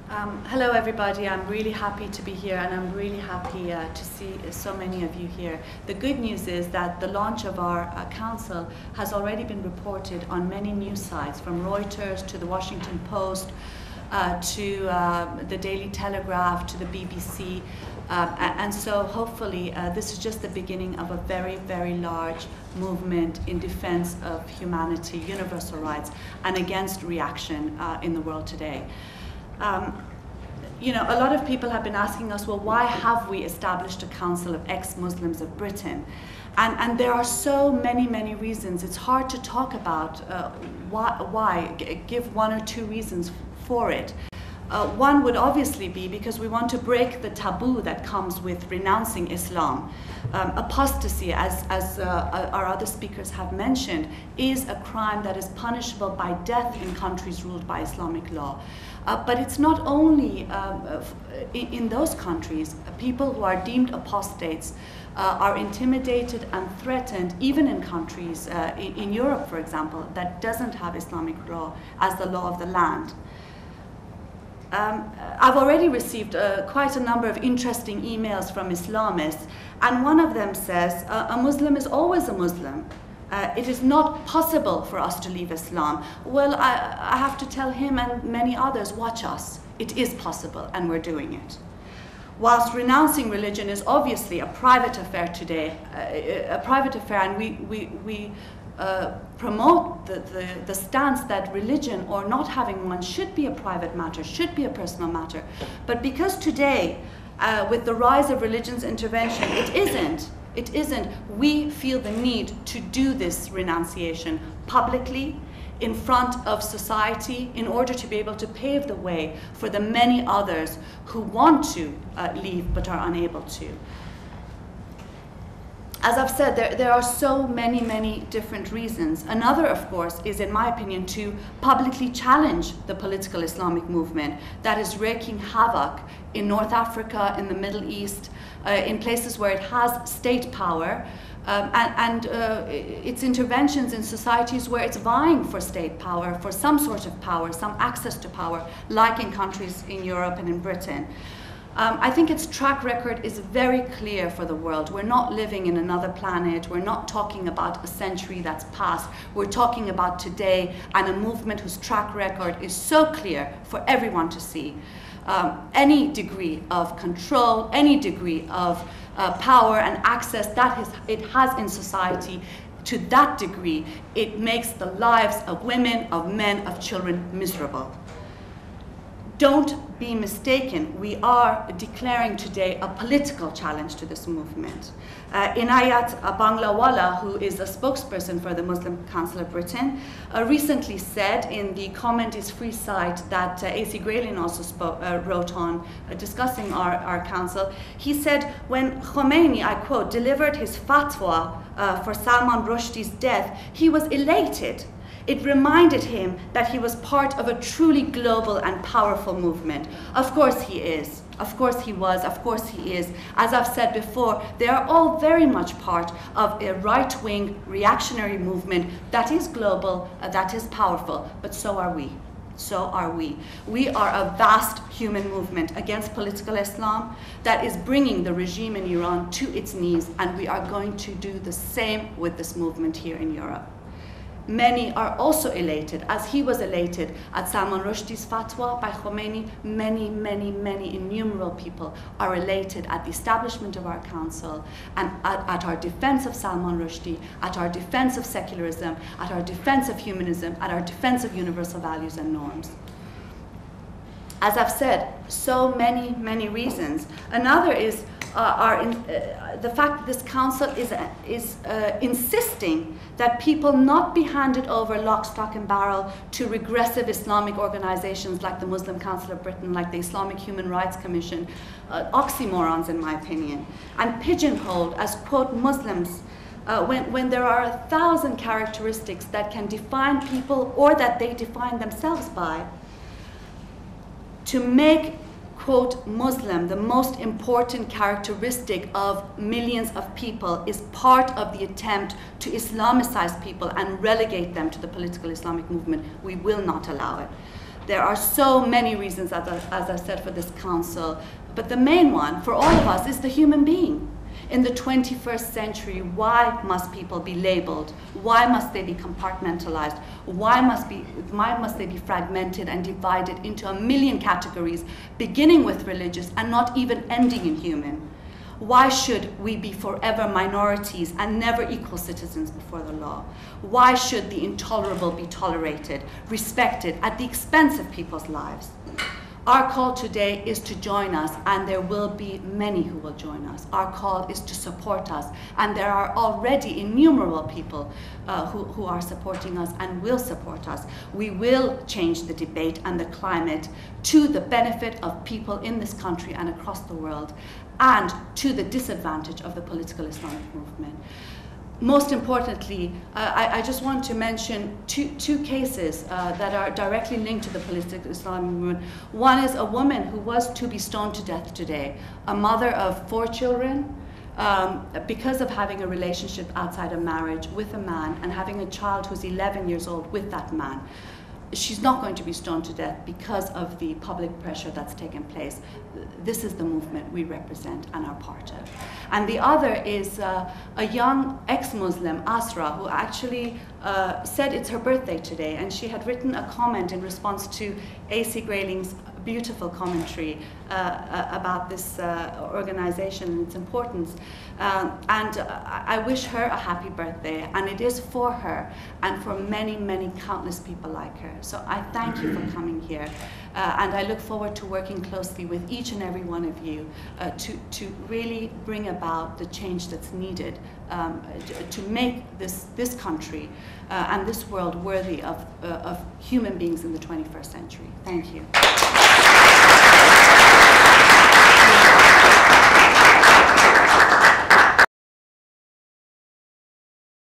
Hello everybody, I'm really happy to be here and I'm really happy to see so many of you here. The good news is that the launch of our council has already been reported on many news sites, from Reuters to the Washington Post to the Daily Telegraph to the BBC, and so hopefully this is just the beginning of a very, very large movement in defense of humanity, universal rights, and against reaction in the world today. You know, a lot of people have been asking us, well, why have we established a Council of Ex-Muslims of Britain? And there are so many, many reasons. It's hard to talk about give one or two reasons for it. One would obviously be because we want to break the taboo that comes with renouncing Islam. Apostasy, as our other speakers have mentioned, is a crime that is punishable by death in countries ruled by Islamic law. But it's not only in those countries. People who are deemed apostates are intimidated and threatened, even in countries, in Europe, for example, that doesn't have Islamic law as the law of the land. I've already received quite a number of interesting emails from Islamists, and one of them says, a Muslim is always a Muslim. It is not possible for us to leave Islam. Well, I have to tell him and many others, watch us. It is possible, and we're doing it. Whilst renouncing religion is obviously a private affair today, and we promote the stance that religion, or not having one, should be a private matter, should be a personal matter. But because today, with the rise of religion's intervention, it isn't, we feel the need to do this renunciation publicly, in front of society, in order to be able to pave the way for the many others who want to leave but are unable to. As I've said, there are so many, many different reasons. Another, of course, is, in my opinion, to publicly challenge the political Islamic movement that is wreaking havoc in North Africa, in the Middle East, in places where it has state power, and its interventions in societies where it's vying for state power, for some sort of power, some access to power, like in countries in Europe and in Britain. I think its track record is very clear for the world. We're not living in another planet. We're not talking about a century that's passed. We're talking about today, and a movement whose track record is so clear for everyone to see. Any degree of control, any degree of power and access that it has in society, to that degree, it makes the lives of women, of men, of children miserable. Don't be mistaken, we are declaring today a political challenge to this movement. Inayat Banglawala, who is a spokesperson for the Muslim Council of Britain, recently said in the Comment is Free site that A.C. Graylin also wrote on, discussing our council, he said, when Khomeini, I quote, delivered his fatwa for Salman Rushdie's death, he was elated. It reminded him that he was part of a truly global and powerful movement. Of course he is. Of course he was. Of course he is. As I've said before, they are all very much part of a right-wing reactionary movement that is global, that is powerful, but so are we. So are we. We are a vast human movement against political Islam that is bringing the regime in Iran to its knees, and we are going to do the same with this movement here in Europe. Many are also elated, as he was elated at Salman Rushdie's fatwa by Khomeini. Many, many, many innumerable people are elated at the establishment of our council and at our defense of Salman Rushdie, at our defense of secularism, at our defense of humanism, at our defense of universal values and norms. As I've said, so many, many reasons. Another is the fact that this council is insisting that people not be handed over lock, stock and barrel to regressive Islamic organizations like the Muslim Council of Britain, like the Islamic Human Rights Commission, oxymorons in my opinion, and pigeonholed as, quote, Muslims, when there are 1,000 characteristics that can define people or that they define themselves by. To make, quote, Muslim the most important characteristic of millions of people is part of the attempt to Islamicize people and relegate them to the political Islamic movement. We will not allow it. There are so many reasons, as I said, for this council, but the main one for all of us is the human being. In the 21st century, why must people be labeled? Why must they be compartmentalized? Why must they be fragmented and divided into a million categories, beginning with religious and not even ending in human? Why should we be forever minorities and never equal citizens before the law? Why should the intolerable be tolerated, respected, at the expense of people's lives? Our call today is to join us, and there will be many who will join us. Our call is to support us, and there are already innumerable people who are supporting us and will support us. We will change the debate and the climate to the benefit of people in this country and across the world, and to the disadvantage of the political Islamic movement. Most importantly, I just want to mention two cases that are directly linked to the political Islamic movement. One is a woman who was to be stoned to death today, a mother of 4 children, because of having a relationship outside of marriage with a man and having a child who's 11 years old with that man. She's not going to be stoned to death because of the public pressure that's taken place. This is the movement we represent and are part of. And the other is a young ex-Muslim, Asra, who actually said it's her birthday today, and she had written a comment in response to A.C. Grayling's beautiful commentary about this organization and its importance. And I wish her a happy birthday, and it is for her and for many, many countless people like her. So I thank you for coming here, and I look forward to working closely with each and every one of you to really bring about the change that's needed to make this country and this world worthy of human beings in the 21st century. Thank you.